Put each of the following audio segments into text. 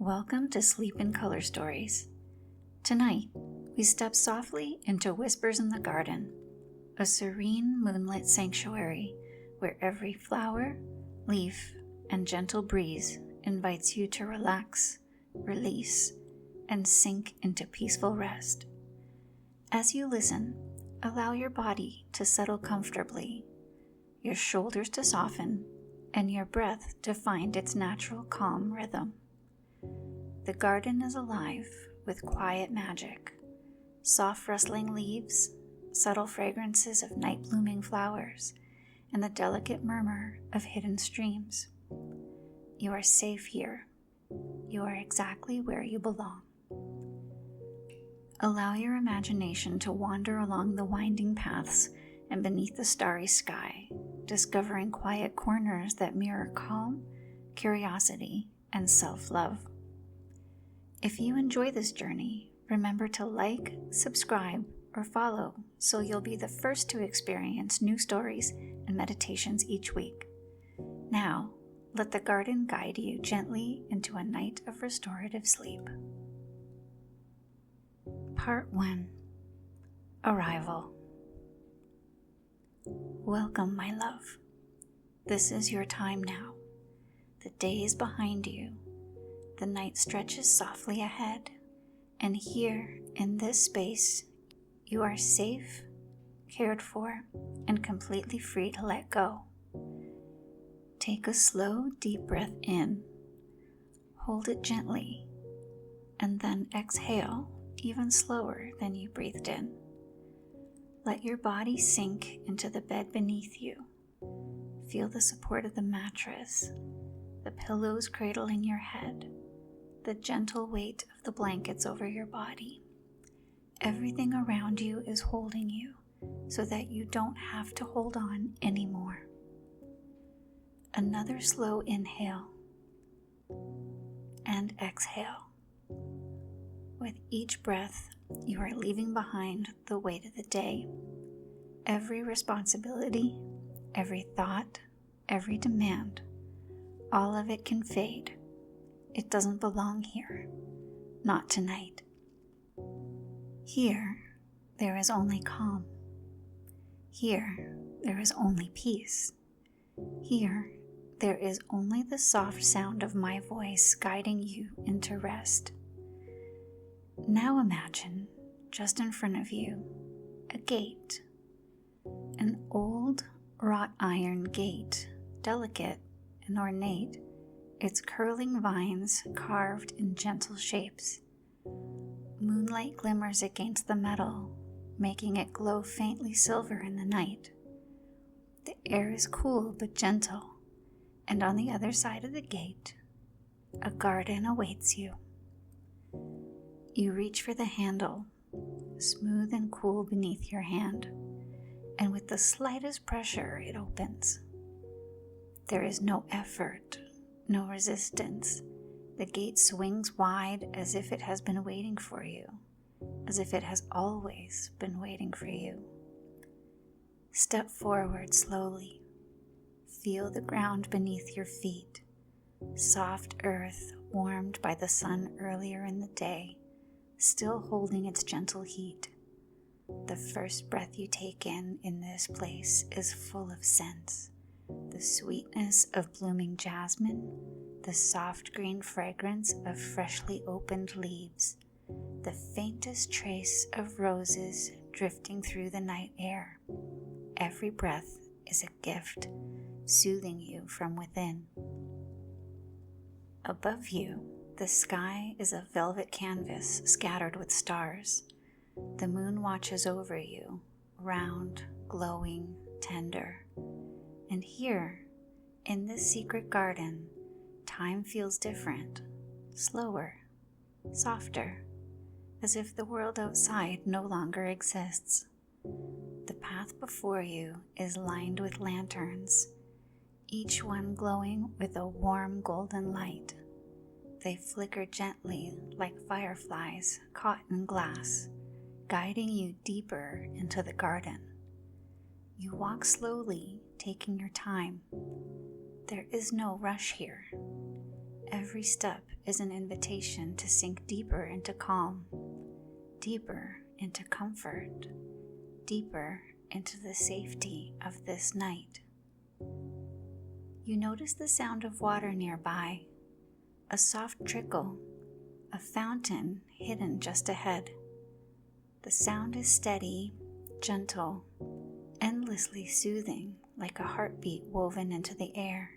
Welcome to Sleep in Color Stories. Tonight, we step softly into Whispers in the Garden, a serene moonlit sanctuary where every flower, leaf, and gentle breeze invites you to relax, release, and sink into peaceful rest. As you listen, allow your body to settle comfortably, your shoulders to soften, and your breath to find its natural calm rhythm. The garden is alive with quiet magic, soft rustling leaves, subtle fragrances of night-blooming flowers, and the delicate murmur of hidden streams. You are safe here. You are exactly where you belong. Allow your imagination to wander along the winding paths and beneath the starry sky, discovering quiet corners that mirror calm, curiosity, and self-love. If you enjoy this journey, remember to like, subscribe, or follow so you'll be the first to experience new stories and meditations each week. Now, let the garden guide you gently into a night of restorative sleep. Part 1. Arrival. Welcome, my love. This is your time now. The day is behind you. The night stretches softly ahead, and here in this space, you are safe, cared for, and completely free to let go. Take a slow, deep breath in, hold it gently, and then exhale even slower than you breathed in. Let your body sink into the bed beneath you. Feel the support of the mattress, the pillows cradling your head, the gentle weight of the blankets over your body. Everything around you is holding you so that you don't have to hold on anymore. Another slow inhale and exhale. With each breath, you are leaving behind the weight of the day. Every responsibility, every thought, every demand, all of it can fade. It doesn't belong here. Not tonight. Here, there is only calm. Here, there is only peace. Here, there is only the soft sound of my voice guiding you into rest. Now imagine, just in front of you, a gate. An old wrought iron gate, delicate and ornate, its curling vines carved in gentle shapes. Moonlight glimmers against the metal, making it glow faintly silver in the night. The air is cool but gentle, and on the other side of the gate, a garden awaits you. You reach for the handle, smooth and cool beneath your hand, and with the slightest pressure, it opens. There is no effort, no resistance. The gate swings wide as if it has been waiting for you, as if it has always been waiting for you. Step forward slowly. Feel the ground beneath your feet, soft earth warmed by the sun earlier in the day, still holding its gentle heat. The first breath you take in this place is full of scents. The sweetness of blooming jasmine, the soft green fragrance of freshly opened leaves, the faintest trace of roses drifting through the night air. Every breath is a gift, soothing you from within. Above you, the sky is a velvet canvas scattered with stars. The moon watches over you, round, glowing, tender. And here, in this secret garden, time feels different, slower, softer, as if the world outside no longer exists. The path before you is lined with lanterns, each one glowing with a warm golden light. They flicker gently like fireflies caught in glass, guiding you deeper into the garden. You walk slowly, taking your time. There is no rush here. Every step is an invitation to sink deeper into calm, deeper into comfort, deeper into the safety of this night. You notice the sound of water nearby, a soft trickle, a fountain hidden just ahead. The sound is steady, gentle, endlessly soothing, like a heartbeat woven into the air.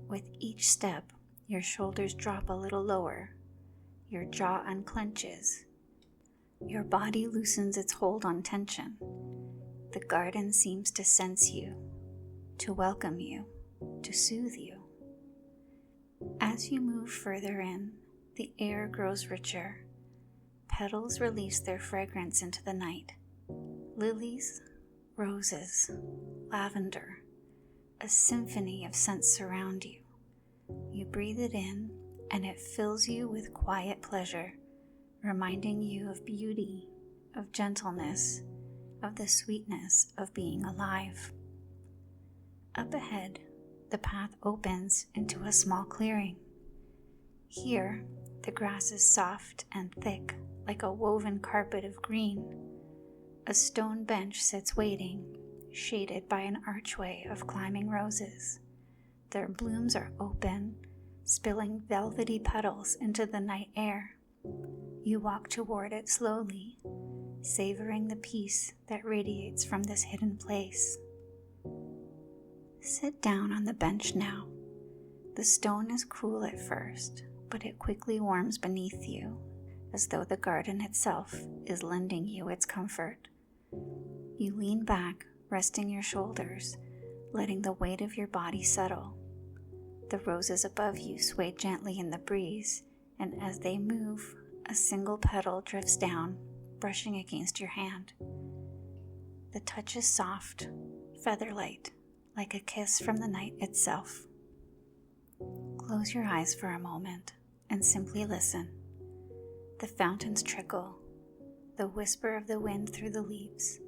With each step, your shoulders drop a little lower, your jaw unclenches, your body loosens its hold on tension. The garden seems to sense you, to welcome you, to soothe you. As you move further in, the air grows richer. Petals release their fragrance into the night. Lilies, roses, lavender, a symphony of scents surround you. You breathe it in, and it fills you with quiet pleasure, reminding you of beauty, of gentleness, of the sweetness of being alive. Up ahead, the path opens into a small clearing. Here, the grass is soft and thick, like a woven carpet of green. A stone bench sits waiting, shaded by an archway of climbing roses. Their blooms are open, spilling velvety petals into the night air. You walk toward it slowly, savoring the peace that radiates from this hidden place. Sit down on the bench now. The stone is cool at first, but it quickly warms beneath you, as though the garden itself is lending you its comfort. You lean back, resting your shoulders, letting the weight of your body settle. The roses above you sway gently in the breeze, and as they move, a single petal drifts down, brushing against your hand. The touch is soft, feather-light, like a kiss from the night itself. Close your eyes for a moment and simply listen. The fountains trickle, the whisper of the wind through the leaves,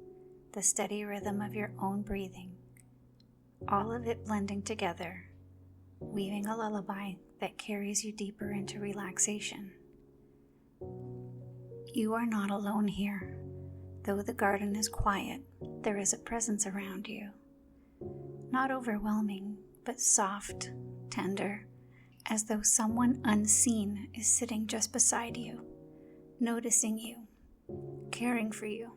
the steady rhythm of your own breathing, all of it blending together, weaving a lullaby that carries you deeper into relaxation. You are not alone here. Though the garden is quiet, there is a presence around you. Not overwhelming, but soft, tender, as though someone unseen is sitting just beside you, noticing you, caring for you,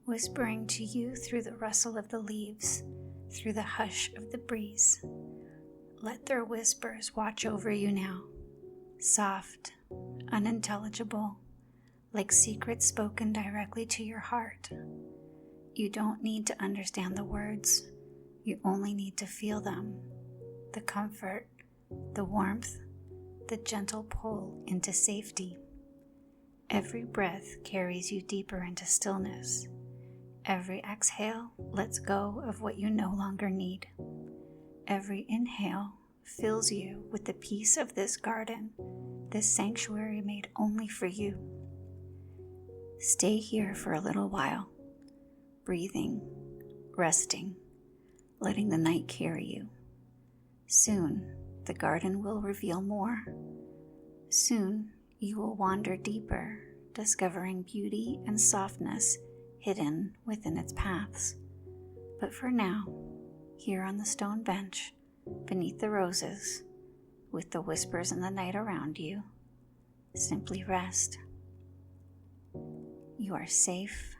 whispering to you through the rustle of the leaves, through the hush of the breeze. Let their whispers watch over you now, soft, unintelligible, like secrets spoken directly to your heart. You don't need to understand the words. You only need to feel them. The comfort, the warmth, the gentle pull into safety. Every breath carries you deeper into stillness. Every exhale lets go of what you no longer need. Every inhale fills you with the peace of this garden, this sanctuary made only for you. Stay here for a little while, breathing, resting, letting the night carry you. Soon, the garden will reveal more. Soon, you will wander deeper, discovering beauty and softness hidden within its paths. But for now, here on the stone bench, beneath the roses, with the whispers in the night around you, simply rest. You are safe,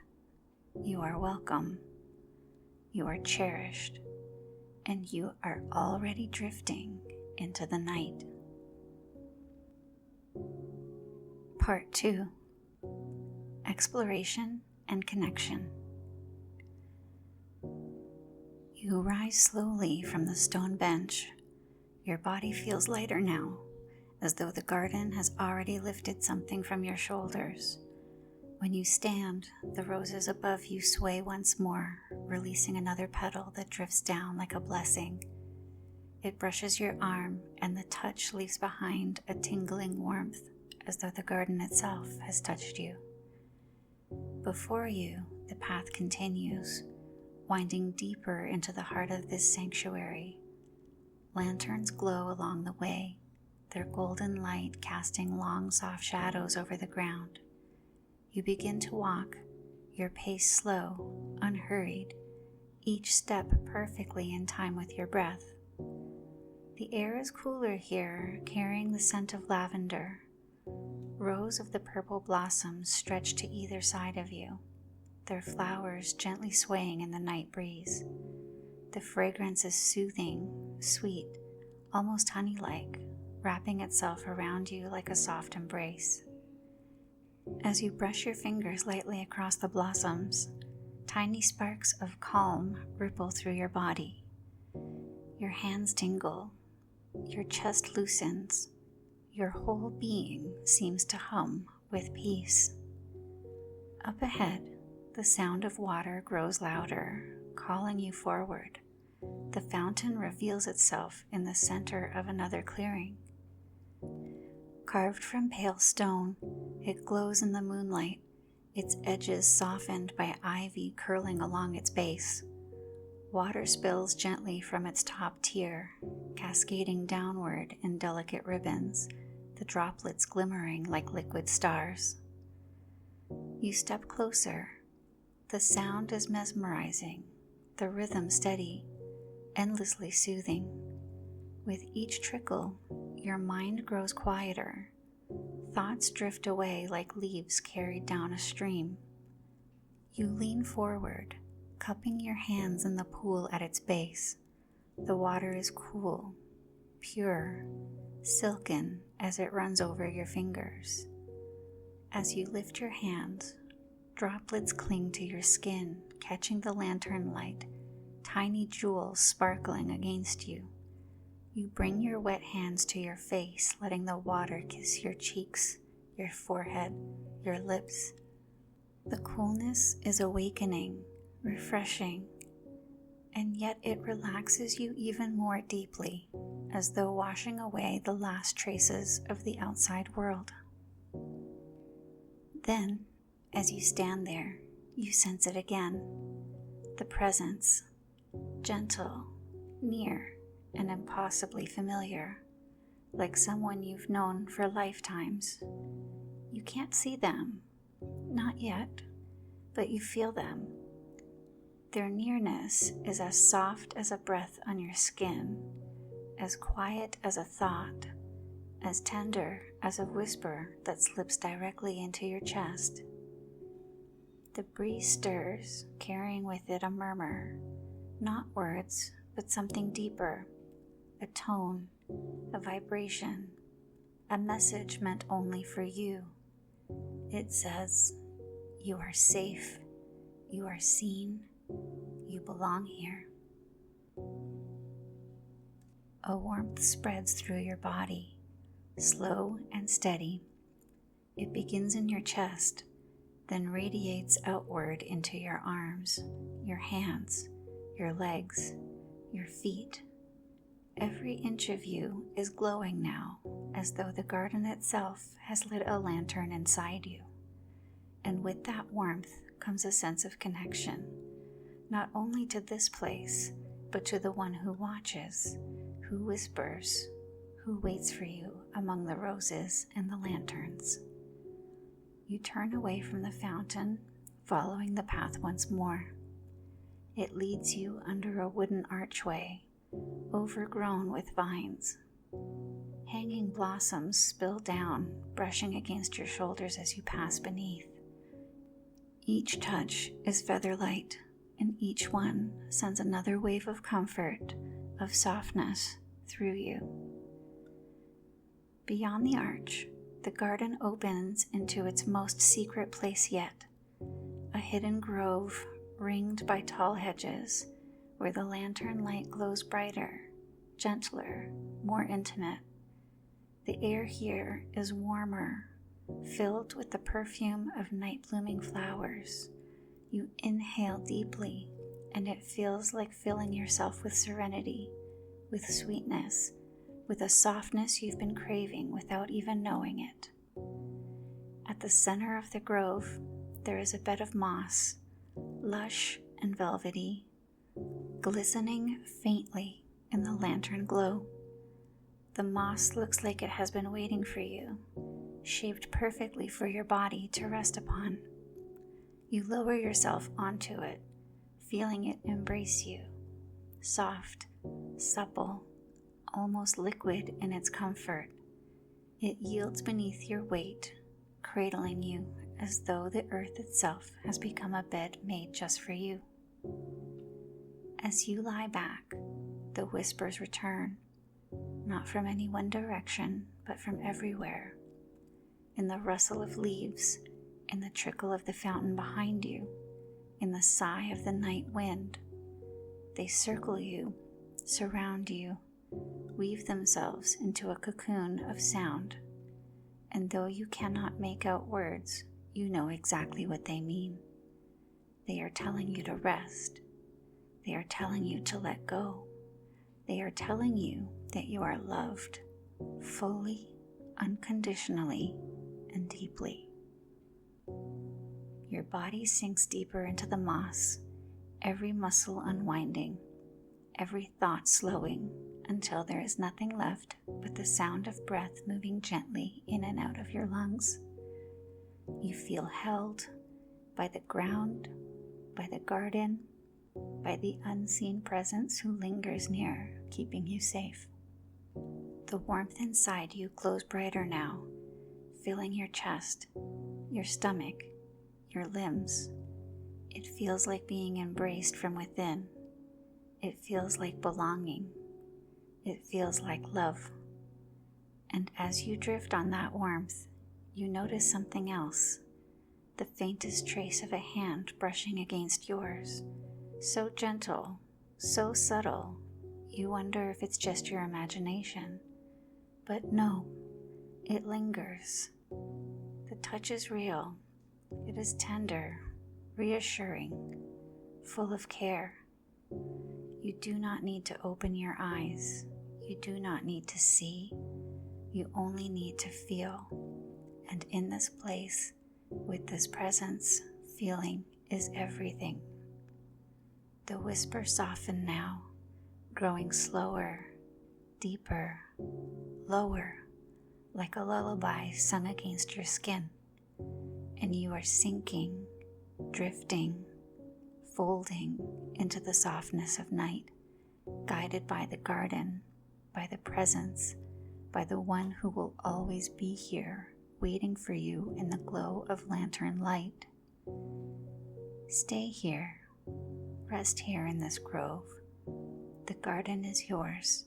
you are welcome, you are cherished, and you are already drifting into the night. Part 2. Exploration and Connection. You rise slowly from the stone bench. Your body feels lighter now, as though the garden has already lifted something from your shoulders. When you stand, the roses above you sway once more, releasing another petal that drifts down like a blessing. It brushes your arm, and the touch leaves behind a tingling warmth, as though the garden itself has touched you. Before you, the path continues, winding deeper into the heart of this sanctuary. Lanterns glow along the way, their golden light casting long, soft shadows over the ground. You begin to walk, your pace slow, unhurried, each step perfectly in time with your breath. The air is cooler here, carrying the scent of lavender. Rows of the purple blossoms stretch to either side of you, their flowers gently swaying in the night breeze. The fragrance is soothing, sweet, almost honey-like, wrapping itself around you like a soft embrace. As you brush your fingers lightly across the blossoms, tiny sparks of calm ripple through your body. Your hands tingle, your chest loosens, your whole being seems to hum with peace. Up ahead, the sound of water grows louder, calling you forward. The fountain reveals itself in the center of another clearing. Carved from pale stone, it glows in the moonlight, its edges softened by ivy curling along its base. Water spills gently from its top tier, cascading downward in delicate ribbons, the droplets glimmering like liquid stars. You step closer. The sound is mesmerizing, the rhythm steady, endlessly soothing. With each trickle, your mind grows quieter. Thoughts drift away like leaves carried down a stream. You lean forward, cupping your hands in the pool at its base. The water is cool, pure, silken as it runs over your fingers. As you lift your hands, droplets cling to your skin, catching the lantern light, tiny jewels sparkling against you. You bring your wet hands to your face, letting the water kiss your cheeks, your forehead, your lips. The coolness is awakening, refreshing, and yet it relaxes you even more deeply, as though washing away the last traces of the outside world. Then, as you stand there, you sense it again, the presence, gentle, near, and impossibly familiar, like someone you've known for lifetimes. You can't see them, not yet, but you feel them. Their nearness is as soft as a breath on your skin, as quiet as a thought, as tender as a whisper that slips directly into your chest. The breeze stirs, carrying with it a murmur, not words, but something deeper, a tone, a vibration, a message meant only for you. It says, you are safe, you are seen, you belong here. A warmth spreads through your body, slow and steady. It begins in your chest, then radiates outward into your arms, your hands, your legs, your feet. Every inch of you is glowing now, as though the garden itself has lit a lantern inside you. And with that warmth comes a sense of connection, not only to this place, but to the one who watches, who whispers, who waits for you among the roses and the lanterns. You turn away from the fountain, following the path once more. It leads you under a wooden archway, overgrown with vines. Hanging blossoms spill down, brushing against your shoulders as you pass beneath. Each touch is featherlight, and each one sends another wave of comfort, of softness through you. Beyond the arch, the garden opens into its most secret place yet, a hidden grove ringed by tall hedges, where the lantern light glows brighter, gentler, more intimate. The air here is warmer, filled with the perfume of night-blooming flowers. You inhale deeply, and it feels like filling yourself with serenity, with sweetness, with a softness you've been craving without even knowing it. At the center of the grove, there is a bed of moss, lush and velvety, glistening faintly in the lantern glow. The moss looks like it has been waiting for you, shaped perfectly for your body to rest upon. You lower yourself onto it, feeling it embrace you, soft, supple, almost liquid in its comfort. It yields beneath your weight, cradling you as though the earth itself has become a bed made just for you. As you lie back, the whispers return, not from any one direction, but from everywhere. In the rustle of leaves, in the trickle of the fountain behind you, in the sigh of the night wind. They circle you, surround you, weave themselves into a cocoon of sound. And though you cannot make out words, you know exactly what they mean. They are telling you to rest. They are telling you to let go. They are telling you that you are loved, fully, unconditionally, and deeply. Your body sinks deeper into the moss, every muscle unwinding, every thought slowing until there is nothing left but the sound of breath moving gently in and out of your lungs. You feel held by the ground, by the garden, by the unseen presence who lingers near, keeping you safe. The warmth inside you glows brighter now, filling your chest, your stomach, your limbs. It feels like being embraced from within. It feels like belonging. It feels like love. And as you drift on that warmth, you notice something else, the faintest trace of a hand brushing against yours. So gentle, so subtle, you wonder if it's just your imagination. But no, it lingers. The touch is real. It is tender, reassuring, full of care. You do not need to open your eyes. You do not need to see. You only need to feel. And in this place, with this presence, feeling is everything. The whispers soften now, growing slower, deeper, lower, like a lullaby sung against your skin. And you are sinking, drifting, folding into the softness of night, guided by the garden, by the presence, by the one who will always be here, waiting for you in the glow of lantern light. Stay here. Rest here in this grove. The garden is yours.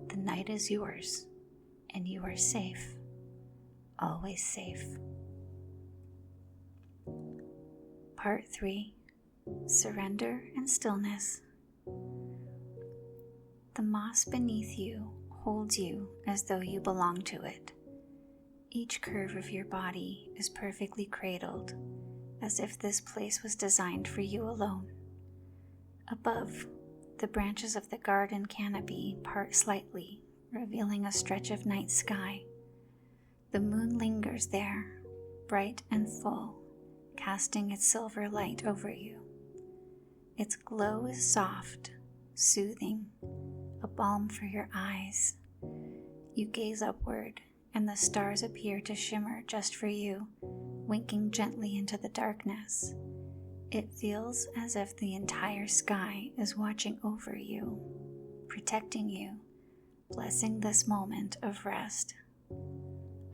The night is yours. And you are safe. Always safe. Part 3. Surrender and Stillness. The moss beneath you holds you as though you belong to it. Each curve of your body is perfectly cradled, as if this place was designed for you alone. Above, the branches of the garden canopy part slightly, revealing a stretch of night sky. The moon lingers there, bright and full, casting its silver light over you. Its glow is soft, soothing, a balm for your eyes. You gaze upward, and the stars appear to shimmer just for you, winking gently into the darkness. It feels as if the entire sky is watching over you, protecting you, blessing this moment of rest.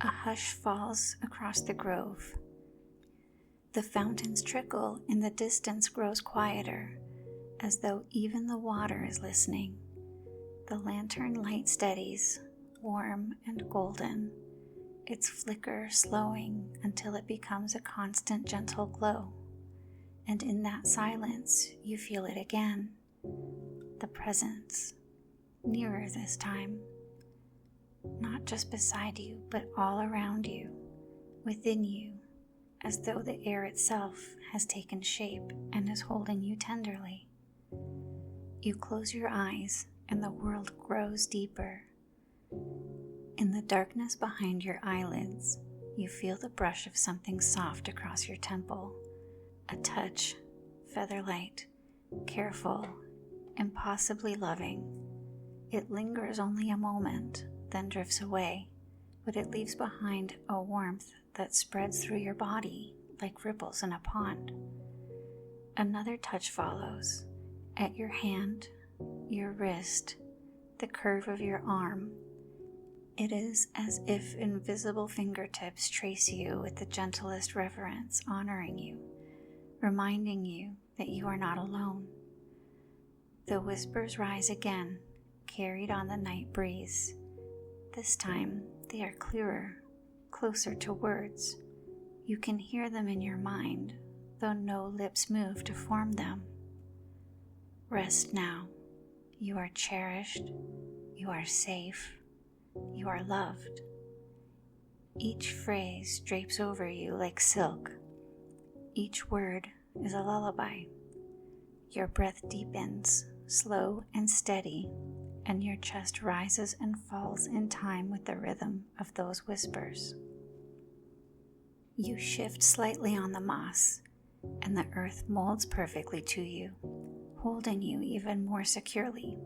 A hush falls across the grove. The fountain's trickle in the distance grows quieter, as though even the water is listening. The lantern light steadies, warm and golden, its flicker slowing until it becomes a constant gentle glow. And in that silence, you feel it again, the presence, nearer this time, not just beside you, but all around you, within you, as though the air itself has taken shape and is holding you tenderly. You close your eyes, and the world grows deeper. In the darkness behind your eyelids, you feel the brush of something soft across your temple. A touch, feather-light, careful, impossibly loving. It lingers only a moment, then drifts away, but it leaves behind a warmth that spreads through your body like ripples in a pond. Another touch follows, at your hand, your wrist, the curve of your arm. It is as if invisible fingertips trace you with the gentlest reverence, honoring you, reminding you that you are not alone. The whispers rise again, carried on the night breeze. This time, they are clearer, closer to words. You can hear them in your mind, though no lips move to form them. Rest now. You are cherished. You are safe. You are loved. Each phrase drapes over you like silk. Each word is a lullaby. Your breath deepens, slow and steady, and your chest rises and falls in time with the rhythm of those whispers. You shift slightly on the moss, and the earth molds perfectly to you, holding you even more securely.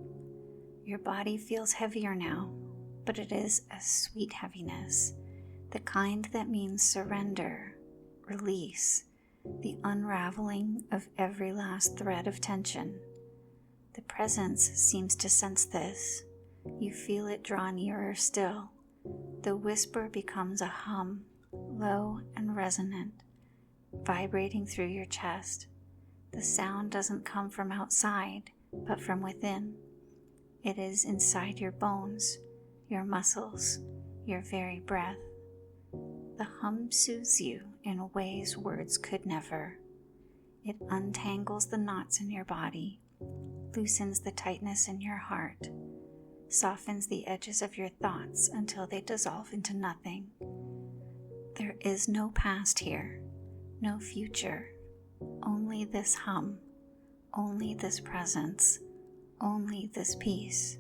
Your body feels heavier now, but it is a sweet heaviness, the kind that means surrender, release, the unraveling of every last thread of tension. The presence seems to sense this. You feel it draw nearer still. The whisper becomes a hum, low and resonant, vibrating through your chest. The sound doesn't come from outside, but from within. It is inside your bones, your muscles, your very breath. The hum soothes you in ways words could never. It untangles the knots in your body, loosens the tightness in your heart, softens the edges of your thoughts until they dissolve into nothing. There is no past here, no future, only this hum, only this presence, only this peace.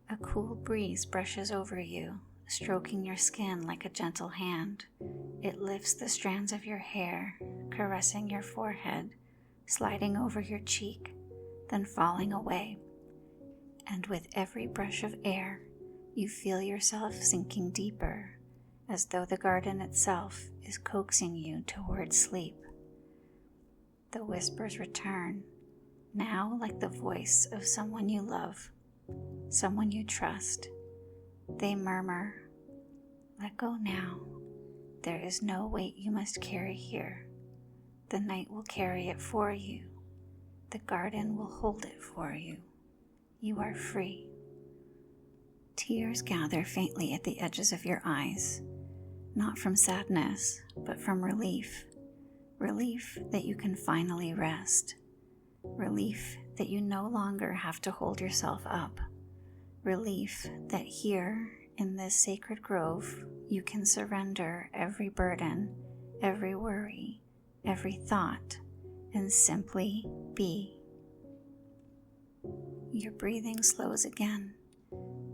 A cool breeze brushes over you, stroking your skin like a gentle hand. It lifts the strands of your hair, caressing your forehead, sliding over your cheek, then falling away. And with every brush of air, you feel yourself sinking deeper, as though the garden itself is coaxing you towards sleep. The whispers return, now like the voice of someone you love, someone you trust. They murmur, "Let go now. There is no weight you must carry here. The night will carry it for you. The garden will hold it for you. You are free." Tears gather faintly at the edges of your eyes, not from sadness, but from relief. Relief that you can finally rest. Relief that you no longer have to hold yourself up. Relief that here, in this sacred grove, you can surrender every burden, every worry, every thought, and simply be. Your breathing slows again.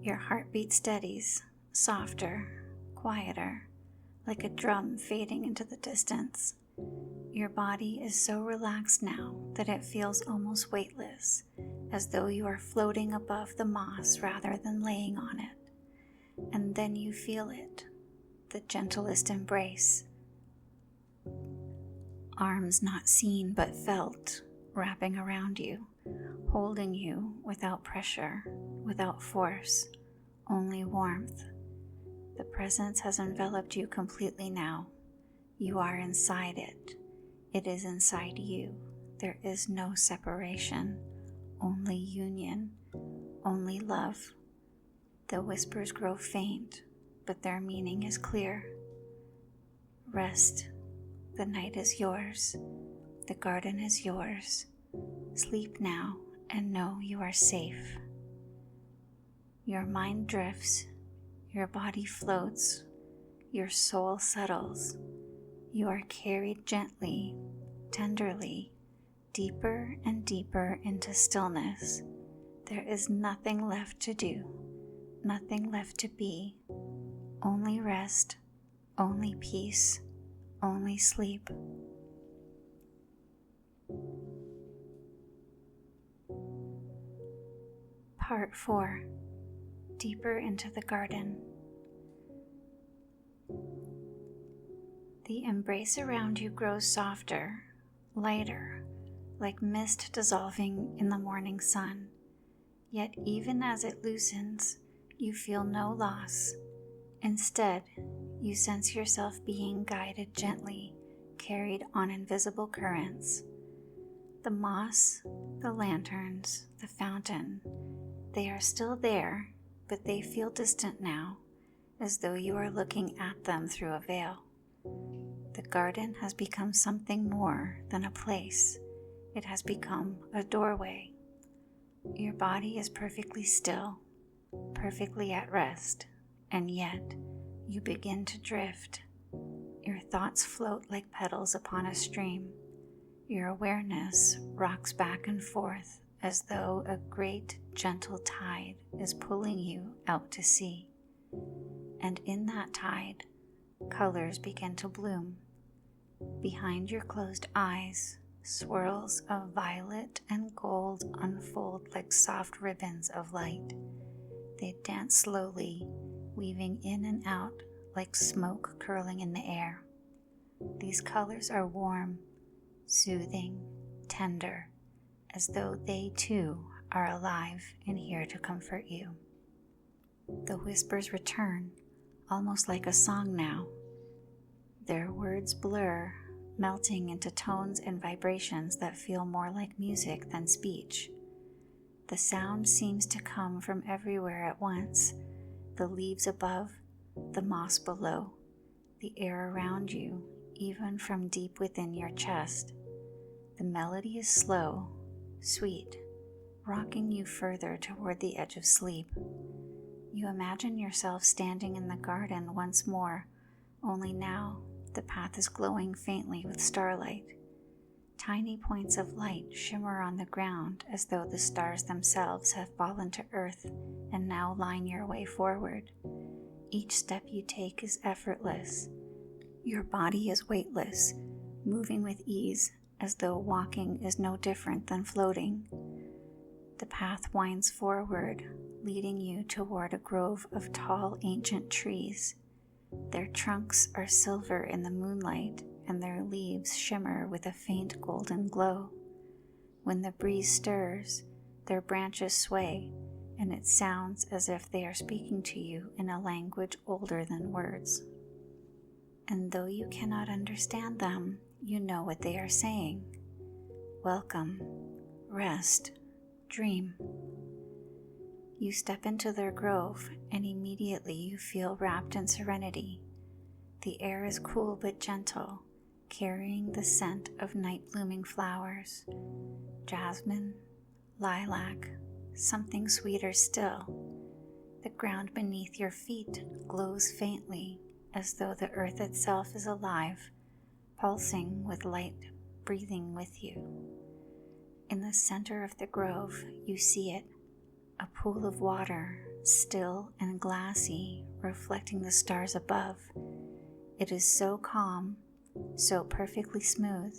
Your heartbeat steadies, softer, quieter, like a drum fading into the distance. Your body is so relaxed now that it feels almost weightless, as though you are floating above the moss rather than laying on it. And then you feel it, the gentlest embrace. Arms not seen but felt, wrapping around you, holding you without pressure, without force, only warmth. The presence has enveloped you completely now. You are inside it. It is inside you. There is no separation, only union, only love. The whispers grow faint, but their meaning is clear. Rest. The night is yours. The garden is yours. Sleep now and know you are safe. Your mind drifts. Your body floats. Your soul settles. You are carried gently, tenderly, deeper and deeper into stillness. There is nothing left to do, nothing left to be. Only rest, only peace, only sleep. Part 4. deeper into the garden. The embrace around you grows softer, lighter, like mist dissolving in the morning sun. Yet even as it loosens, you feel no loss. Instead, you sense yourself being guided gently, carried on invisible currents. The moss, the lanterns, the fountain, they are still there, but they feel distant now, as though you are looking at them through a veil. The garden has become something more than a place. It has become a doorway. Your body is perfectly still, perfectly at rest, and yet you begin to drift. Your thoughts float like petals upon a stream. Your awareness rocks back and forth as though a great, gentle tide is pulling you out to sea. And in that tide, colors begin to bloom. Behind your closed eyes, swirls of violet and gold unfold like soft ribbons of light. They dance slowly, weaving in and out like smoke curling in the air. These colors are warm, soothing, tender, as though they too are alive and here to comfort you. The whispers return, almost like a song now. Their words blur, melting into tones and vibrations that feel more like music than speech. The sound seems to come from everywhere at once, the leaves above, the moss below, the air around you, even from deep within your chest. The melody is slow, sweet, rocking you further toward the edge of sleep. You imagine yourself standing in the garden once more, only now the path is glowing faintly with starlight. Tiny points of light shimmer on the ground as though the stars themselves have fallen to earth and now line your way forward. Each step you take is effortless. Your body is weightless, moving with ease as though walking is no different than floating. The path winds forward, leading you toward a grove of tall, ancient trees. Their trunks are silver in the moonlight, and their leaves shimmer with a faint golden glow. When the breeze stirs, their branches sway, and it sounds as if they are speaking to you in a language older than words. And though you cannot understand them, you know what they are saying. Welcome, rest, dream. You step into their grove, and immediately you feel wrapped in serenity. The air is cool but gentle, carrying the scent of night-blooming flowers. Jasmine, lilac, something sweeter still. The ground beneath your feet glows faintly, as though the earth itself is alive, pulsing with light, breathing with you. In the center of the grove, you see it, a pool of water, still and glassy, reflecting the stars above. It is so calm, so perfectly smooth,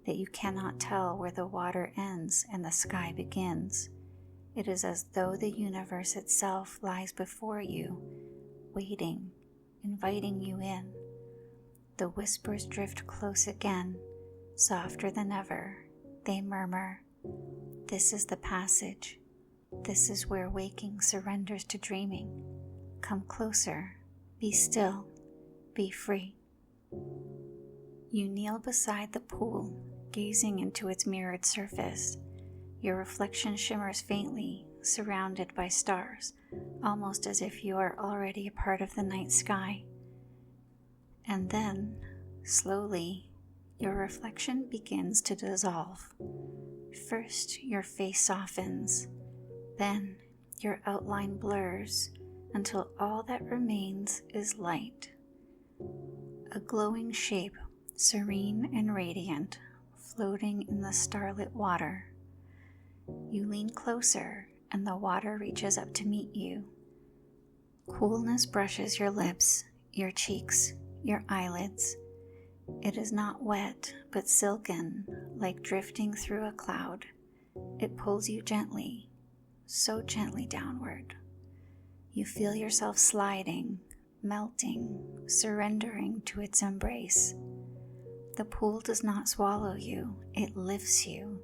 that you cannot tell where the water ends and the sky begins. It is as though the universe itself lies before you, waiting, inviting you in. The whispers drift close again, softer than ever. They murmur, "This is the passage. This is where waking surrenders to dreaming. Come closer, be still, be free." You kneel beside the pool, gazing into its mirrored surface. Your reflection shimmers faintly, surrounded by stars, almost as if you are already a part of the night sky. And then, slowly, your reflection begins to dissolve. First, your face softens. Then, your outline blurs until all that remains is light. A glowing shape, serene and radiant, floating in the starlit water. You lean closer, and the water reaches up to meet you. Coolness brushes your lips, your cheeks, your eyelids. It is not wet, but silken, like drifting through a cloud. It pulls you gently, so gently downward. You feel yourself sliding, melting, surrendering to its embrace. The pool does not swallow you, it lifts you.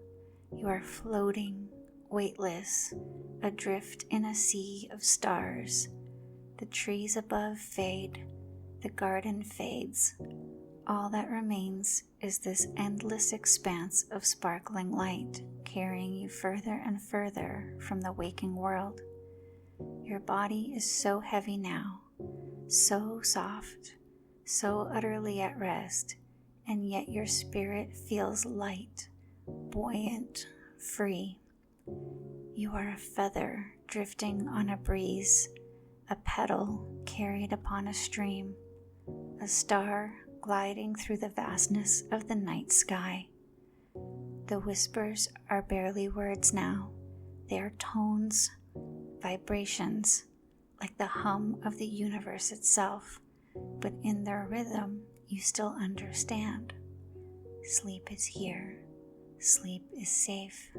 You are floating, weightless, adrift in a sea of stars. The trees above fade, the garden fades. All that remains is this endless expanse of sparkling light, carrying you further and further from the waking world. Your body is so heavy now, so soft, so utterly at rest, and yet your spirit feels light, buoyant, free. You are a feather drifting on a breeze, a petal carried upon a stream, a star gliding through the vastness of the night sky. The whispers are barely words now. They are tones, vibrations, like the hum of the universe itself, but in their rhythm you still understand. Sleep is here. Sleep is safe.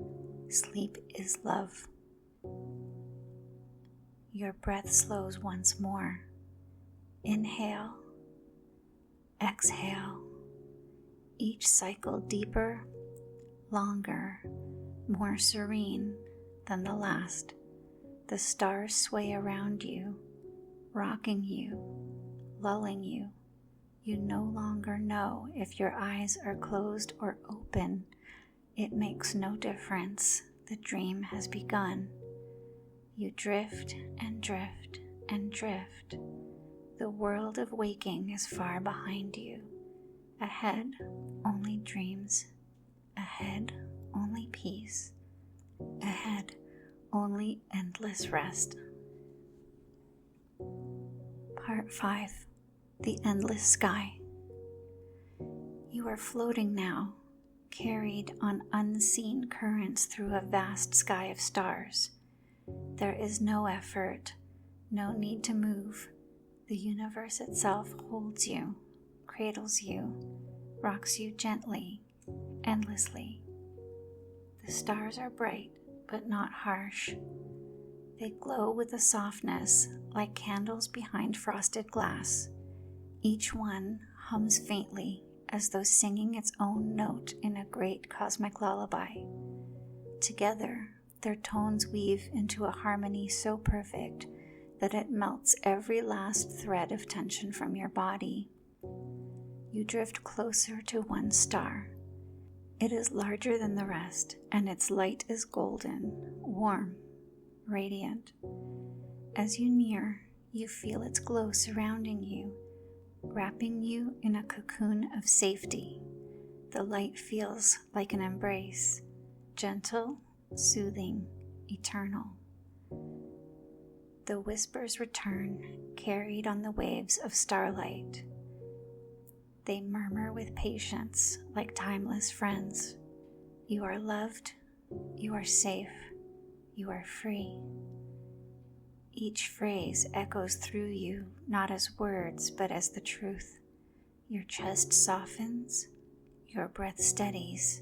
Sleep is love. Your breath slows once more. Inhale. Exhale. Each cycle deeper, longer, more serene than the last. The stars sway around you, rocking you, lulling you. You no longer know if your eyes are closed or open. It makes no difference. The dream has begun. You drift and drift and drift. The world of waking is far behind you. Ahead, only dreams. Ahead, only peace. Ahead, only endless rest. Part 5. The Endless Sky. You are floating now, carried on unseen currents through a vast sky of stars. There is no effort, no need to move. The universe itself holds you, cradles you, rocks you gently, endlessly. The stars are bright, but not harsh. They glow with a softness like candles behind frosted glass. Each one hums faintly, as though singing its own note in a great cosmic lullaby. Together, their tones weave into a harmony so perfect that it melts every last thread of tension from your body. You drift closer to one star. It is larger than the rest, and its light is golden, warm, radiant. As you near, you feel its glow surrounding you, wrapping you in a cocoon of safety. The light feels like an embrace, gentle, soothing, eternal. The whispers return, carried on the waves of starlight. They murmur with patience, like timeless friends. You are loved, you are safe, you are free. Each phrase echoes through you, not as words, but as the truth. Your chest softens, your breath steadies,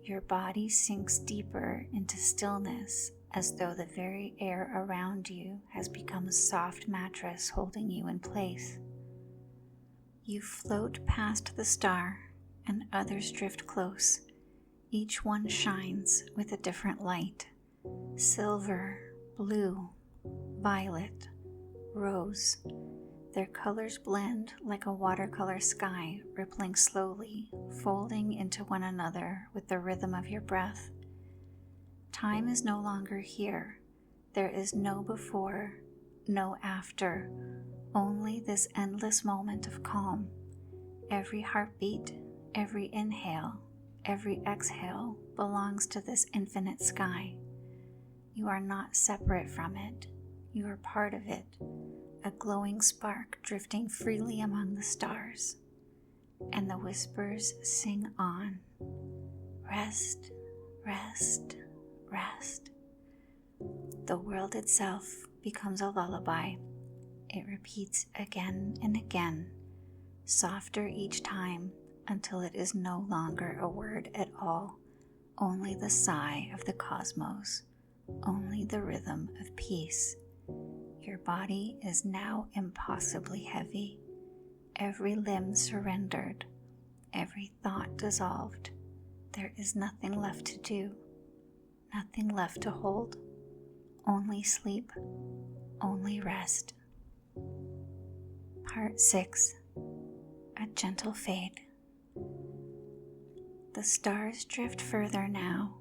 your body sinks deeper into stillness, as though the very air around you has become a soft mattress holding you in place. You float past the star, and others drift close. Each one shines with a different light. Silver, blue, violet, rose. Their colors blend like a watercolor sky, rippling slowly, folding into one another with the rhythm of your breath. Time is no longer here. There is no before, no after, only this endless moment of calm. Every heartbeat, every inhale, every exhale belongs to this infinite sky. You are not separate from it. You are part of it, a glowing spark drifting freely among the stars. And the whispers sing on. Rest, rest, rest. The world itself becomes a lullaby. It repeats again and again, softer each time until it is no longer a word at all, only the sigh of the cosmos, only the rhythm of peace. Your body is now impossibly heavy, every limb surrendered, every thought dissolved. There is nothing left to do, nothing left to hold, only sleep, only rest. Part 6. A gentle fade. The stars drift further now,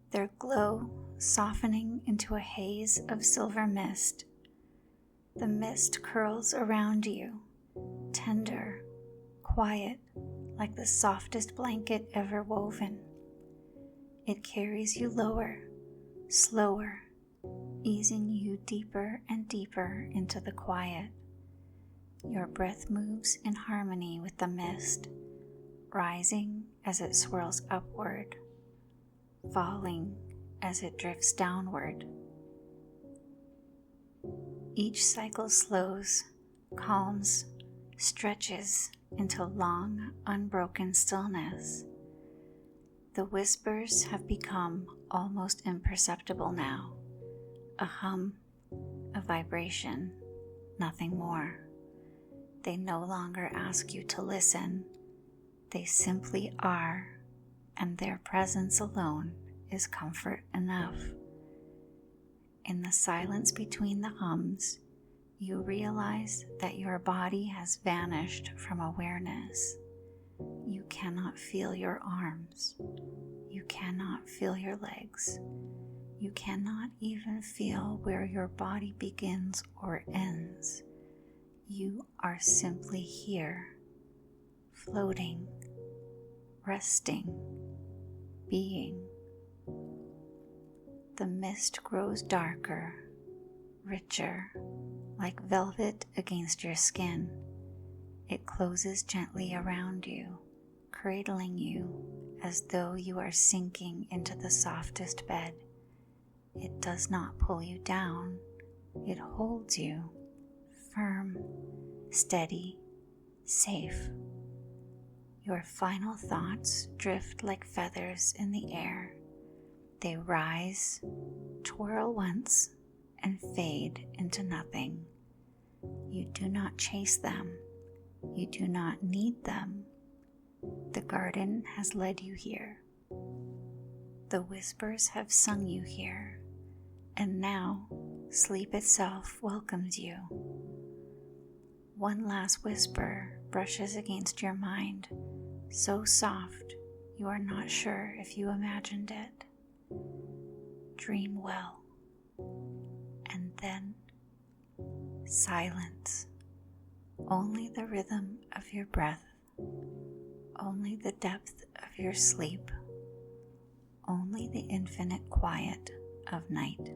their glow softening into a haze of silver mist. The mist curls around you, tender, quiet, like the softest blanket ever woven. It carries you lower, slower, easing you deeper and deeper into the quiet. Your breath moves in harmony with the mist, rising as it swirls upward, falling as it drifts downward. Each cycle slows, calms, stretches into long, unbroken stillness. The whispers have become almost imperceptible now, a hum, a vibration, nothing more. They no longer ask you to listen. They simply are, and their presence alone is comfort enough. In the silence between the hums, you realize that your body has vanished from awareness. You cannot feel your arms. You cannot feel your legs. You cannot even feel where your body begins or ends. You are simply here, floating, resting, being. The mist grows darker, richer, like velvet against your skin. It closes gently around you, cradling you as though you are sinking into the softest bed. It does not pull you down. It holds you, firm, steady, safe. Your final thoughts drift like feathers in the air. They rise, twirl once, and fade into nothing. You do not chase them. You do not need them. The garden has led you here. The whispers have sung you here, and now sleep itself welcomes you. One last whisper brushes against your mind, so soft you are not sure if you imagined it. Dream well. And then silence. Only the rhythm of your breath, only the depth of your sleep, only the infinite quiet of night.